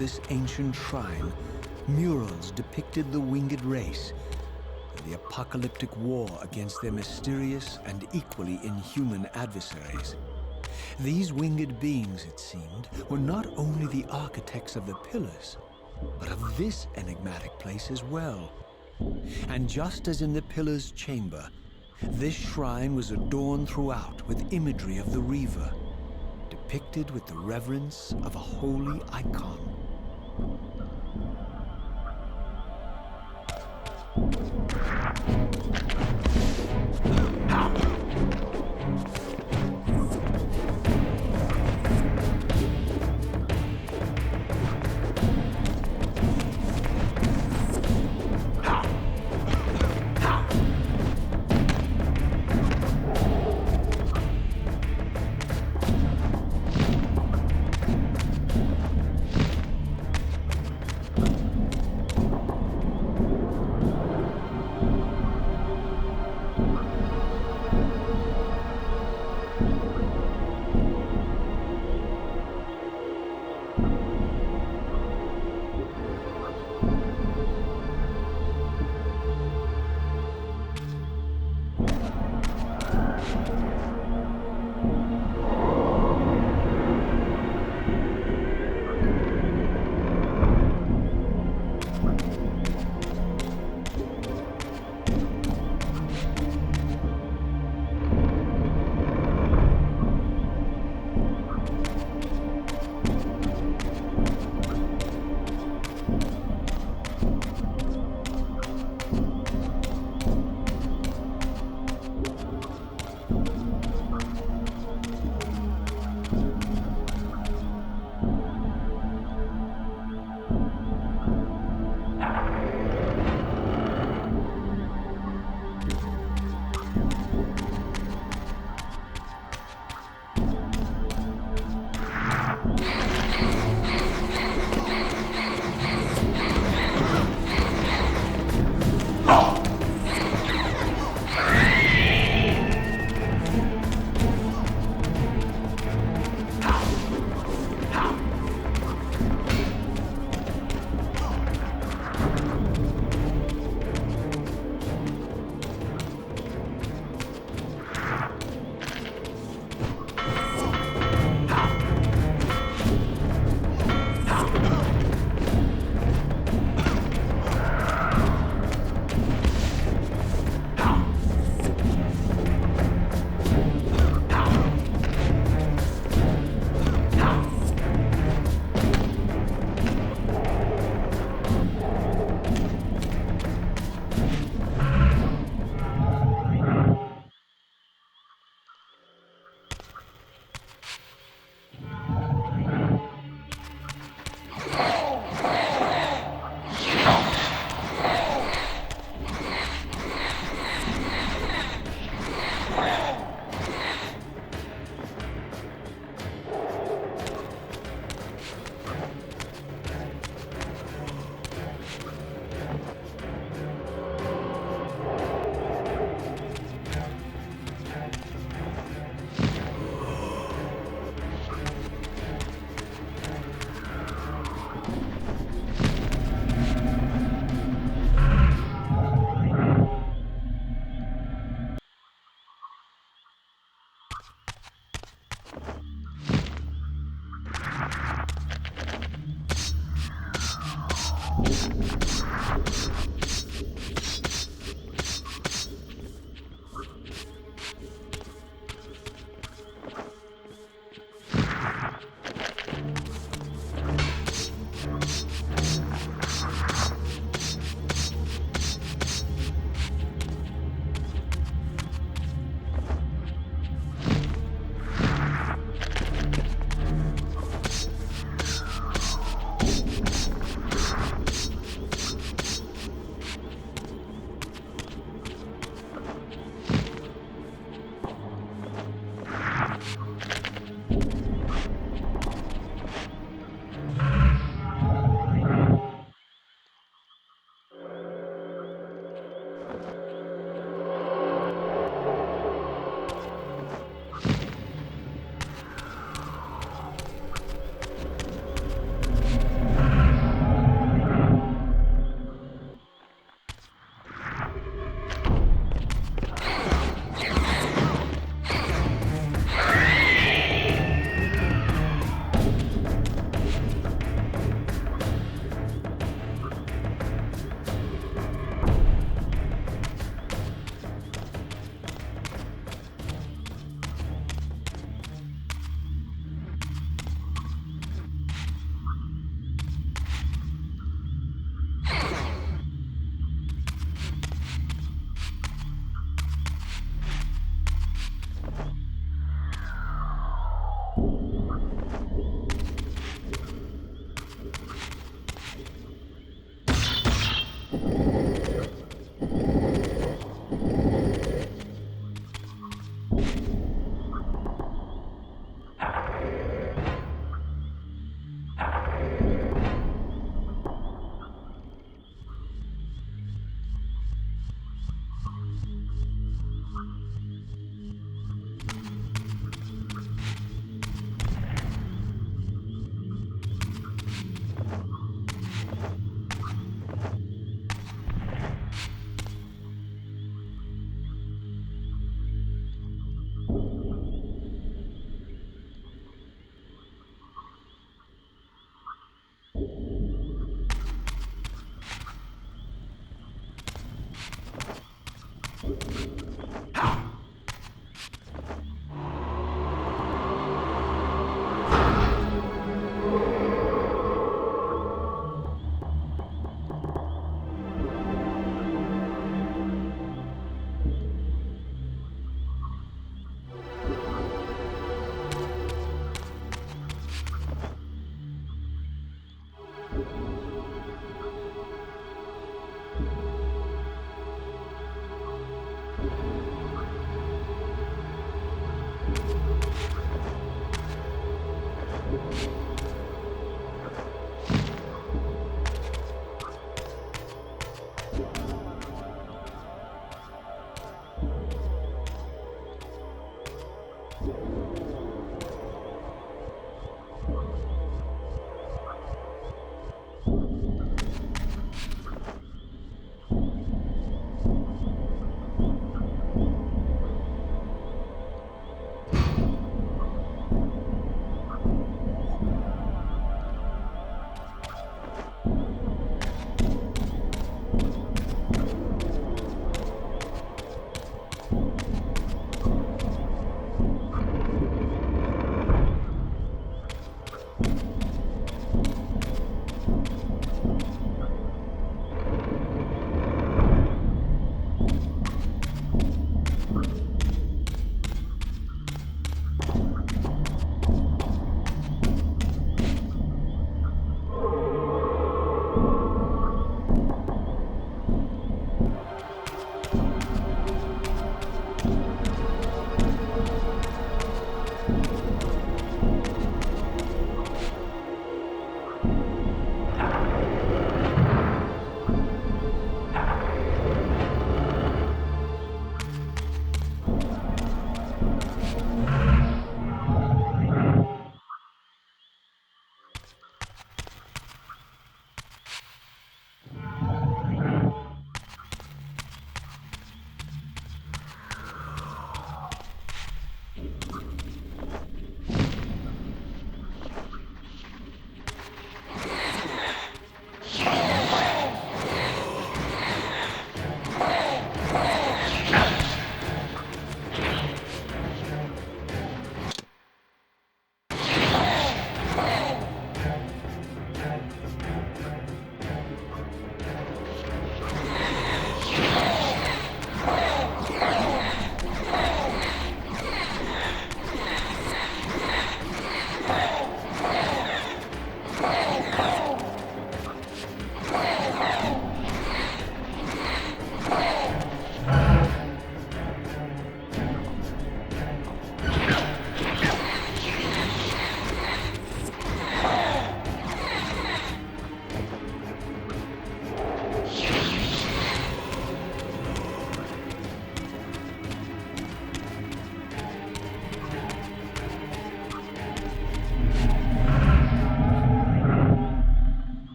this ancient shrine, murals depicted the winged race and the apocalyptic war against their mysterious and equally inhuman adversaries. These winged beings, it seemed, were not only the architects of the pillars, but of this enigmatic place as well. And just as in the Pillar's chamber, this shrine was adorned throughout with imagery of the Reaver, depicted with the reverence of a holy icon.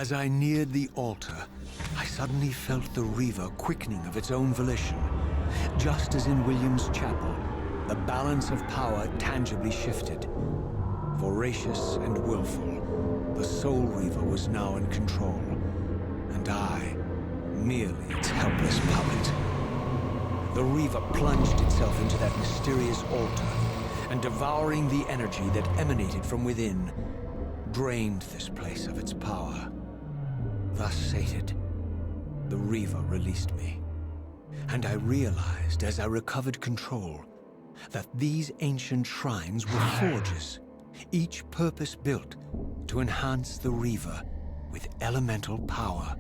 As I neared the altar, I suddenly felt the Reaver quickening of its own volition. Just as in William's chapel, the balance of power tangibly shifted. Voracious and willful, the Soul Reaver was now in control, and I, merely its helpless puppet. The Reaver plunged itself into that mysterious altar, and devouring the energy that emanated from within, drained this place of its power. Thus sated, the Reaver released me, and I realized as I recovered control that these ancient shrines were forges, each purpose-built to enhance the Reaver with elemental power.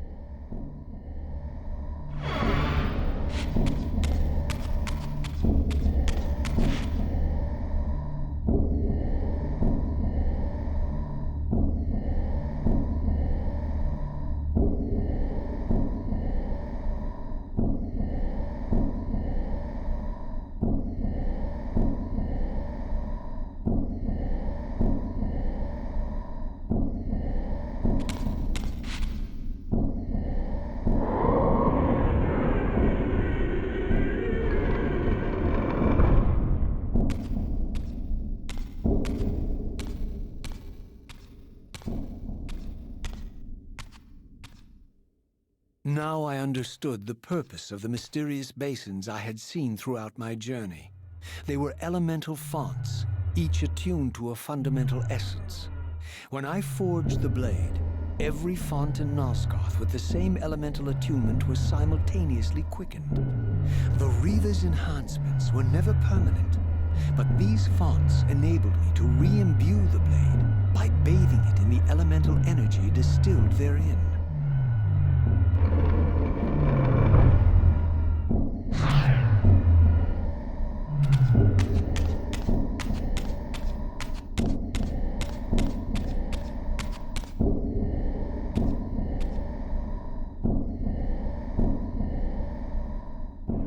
Now I understood the purpose of the mysterious basins I had seen throughout my journey. They were elemental fonts, each attuned to a fundamental essence. When I forged the blade, every font in Nosgoth with the same elemental attunement was simultaneously quickened. The Reaver's enhancements were never permanent, but these fonts enabled me to re-imbue the blade by bathing it in the elemental energy distilled therein.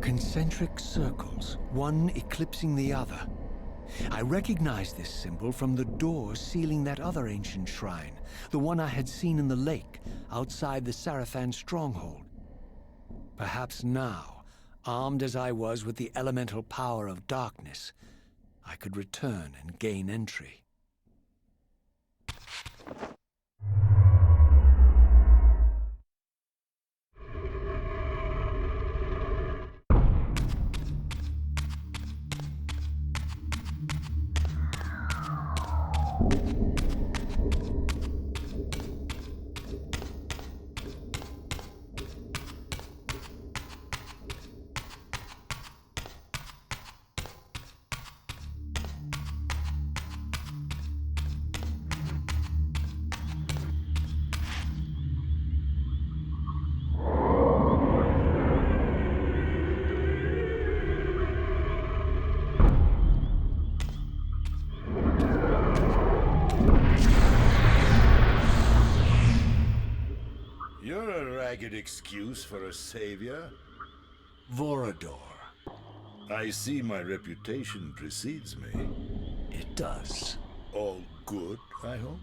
Concentric circles, one eclipsing the other. I recognized this symbol from the door sealing that other ancient shrine, the one I had seen in the lake outside the Sarafan stronghold. Perhaps now, armed as I was with the elemental power of darkness, I could return and gain entry. You're a ragged excuse for a savior. Vorador. I see my reputation precedes me. It does. All good, I hope?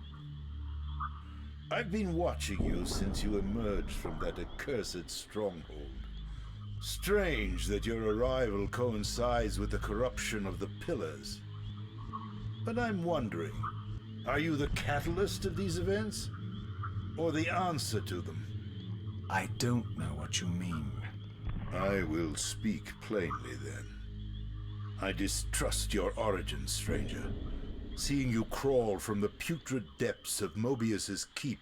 I've been watching you since you emerged from that accursed stronghold. Strange that your arrival coincides with the corruption of the Pillars. But I'm wondering, are you the catalyst of these events? Or the answer to them? I don't know what you mean. I will speak plainly then. I distrust your origins, stranger. Seeing you crawl from the putrid depths of Moebius's keep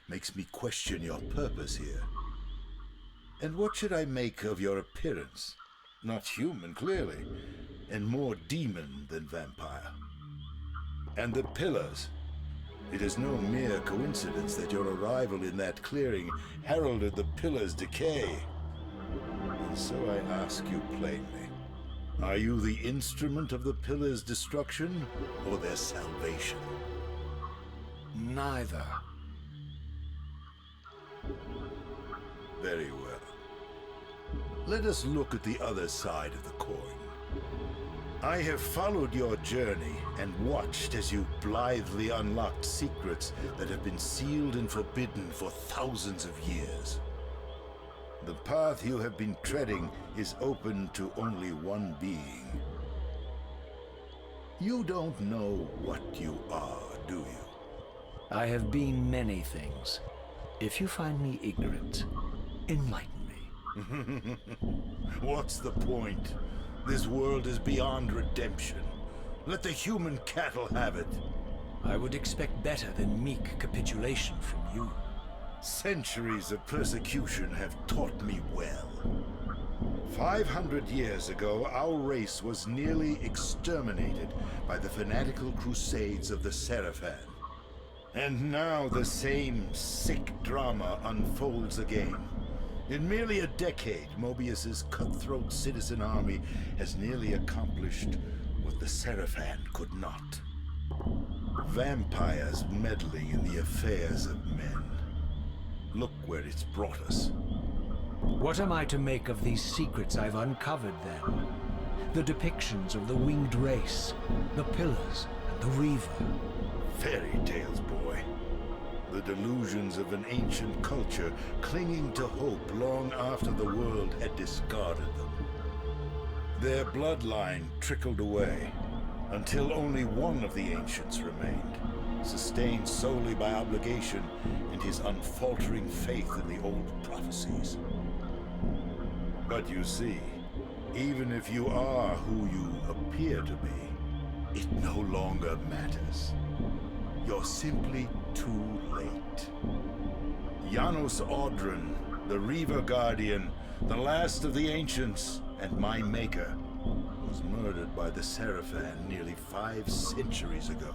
makes me question your purpose here. And what should I make of your appearance? Not human, clearly, and more demon than vampire. And the Pillars. It is no mere coincidence that your arrival in that clearing heralded the Pillars' decay. And so I ask you plainly, are you the instrument of the Pillars' destruction or their salvation? Neither. Very well. Let us look at the other side of the coin. I have followed your journey and watched as you blithely unlocked secrets that have been sealed and forbidden for thousands of years. The path you have been treading is open to only one being. You don't know what you are, do you? I have been many things. If you find me ignorant, enlighten me. What's the point? This world is beyond redemption. Let the human cattle have it. I would expect better than meek capitulation from you. Centuries of persecution have taught me well. 500 years ago, our race was nearly exterminated by the fanatical crusades of the Seraphan. And now the same sick drama unfolds again. In merely a decade, Moebius's cutthroat citizen army has nearly accomplished what the Seraphan could not. Vampires meddling in the affairs of men. Look where it's brought us. What am I to make of these secrets I've uncovered, then? The depictions of the winged race, the pillars, and the Reaver. Fairy tales, boy. The delusions of an ancient culture clinging to hope long after the world had discarded them. Their bloodline trickled away, until only one of the ancients remained, sustained solely by obligation and his unfaltering faith in the old prophecies. But you see, even if you are who you appear to be, it no longer matters. You're simply too late. Janos Audron, the Reaver Guardian, the last of the ancients, and my maker, was murdered by the Seraphan nearly 5 centuries ago.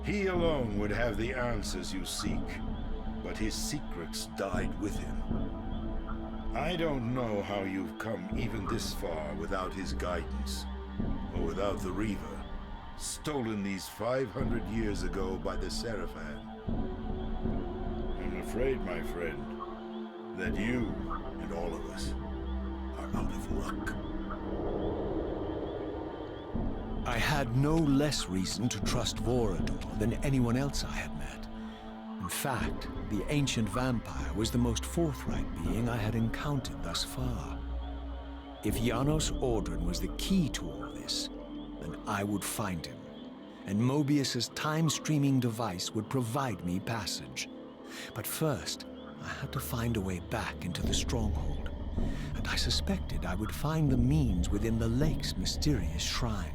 He alone would have the answers you seek, but his secrets died with him. I don't know how you've come even this far without his guidance, or without the Reaver, stolen these 500 years ago by the Seraphan. I'm afraid, my friend, that you and all of us are out of luck. I had no less reason to trust Vorador than anyone else I had met. In fact, the ancient vampire was the most forthright being I had encountered thus far. If Janos Audron was the key to all this, then I would find him, and Moebius's time-streaming device would provide me passage. But first, I had to find a way back into the stronghold, and I suspected I would find the means within the lake's mysterious shrine.